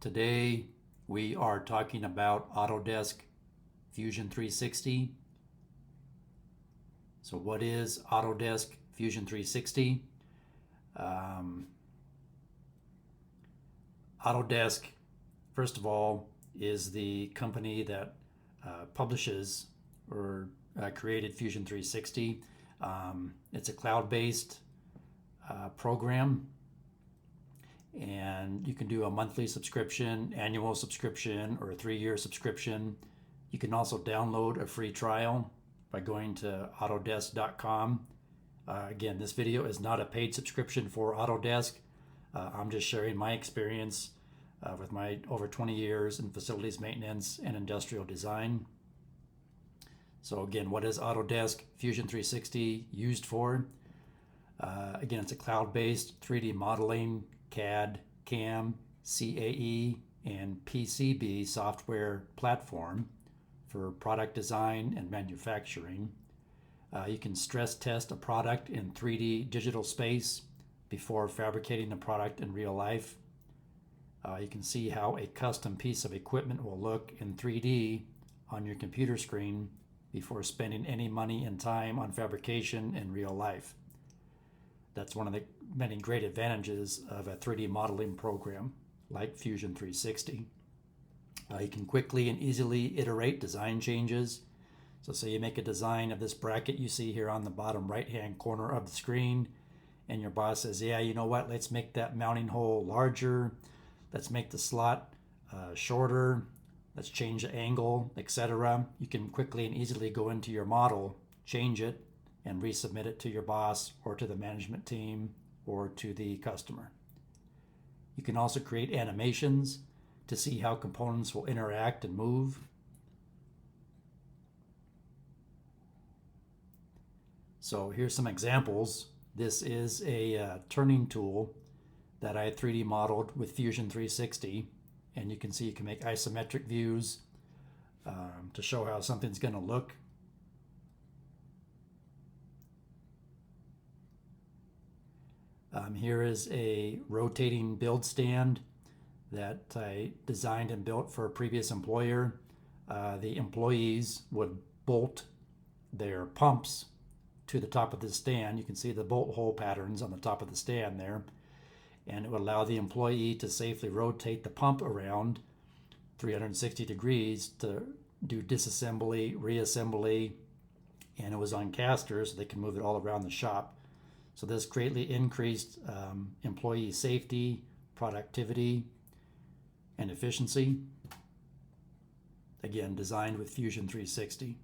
Today we are talking about Autodesk Fusion 360. So what is Autodesk Fusion 360? Autodesk, first of all, is the company that publishes or created Fusion 360. It's a cloud-based program, and you can do a monthly subscription, annual subscription, or a 3-year subscription. You can also download a free trial by going to autodesk.com. Again, this video is not a paid subscription for Autodesk. I'm just sharing my experience with my over 20 years in facilities maintenance and industrial design. So again, what is Autodesk Fusion 360 used for? Again, it's a cloud-based 3D modeling, CAD, CAM, CAE, and PCB software platform for product design and manufacturing. You can stress test a product in 3D digital space before fabricating the product in real life. You can see how a custom piece of equipment will look in 3D on your computer screen before spending any money and time on fabrication in real life. That's one of the many great advantages of a 3D modeling program like Fusion 360. You can quickly and easily iterate design changes. So say you make a design of this bracket you see here on the bottom right-hand corner of the screen, and your boss says, yeah, you know what, let's make that mounting hole larger, let's make the slot shorter, let's change the angle, etc. You can quickly and easily go into your model, change it, and resubmit it to your boss or to the management team or to the customer. You can also create animations to see how components will interact and move. So here's some examples. This is a turning tool that I 3D modeled with Fusion 360, and you can see you can make isometric views to show how something's going to look. Here is a rotating build stand that I designed and built for a previous employer. The employees would bolt their pumps to the top of the stand. You can see the bolt hole patterns on the top of the stand there, and it would allow the employee to safely rotate the pump around 360 degrees to do disassembly, reassembly, and it was on casters so they can move it all around the shop. So this greatly increased employee safety, productivity, and efficiency. Again, designed with Fusion 360.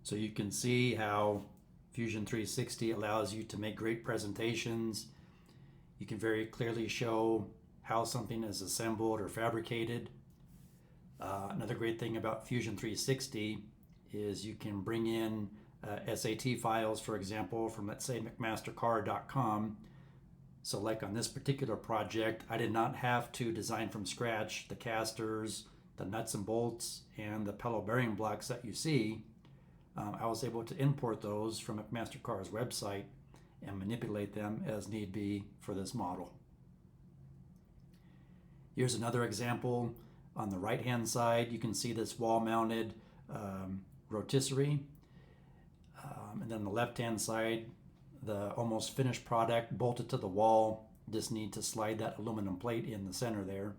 So you can see how Fusion 360 allows you to make great presentations. You can very clearly show how something is assembled or fabricated. Another great thing about Fusion 360 is you can bring in SAT files, for example, from, let's say, McMasterCar.com. So like on this particular project, I did not have to design from scratch the casters, the nuts and bolts, and the pellet bearing blocks that you see. I was able to import those from McMasterCar's website and manipulate them as need be for this model. Here's another example. On the right hand side, you can see this wall mounted rotisserie. And then on the left hand side, the almost finished product bolted to the wall. Just need to slide that aluminum plate in the center there.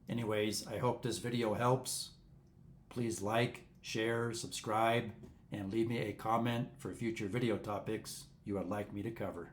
Anyways, I hope this video helps. Please like, share, subscribe, and leave me a comment for future video topics you would like me to cover.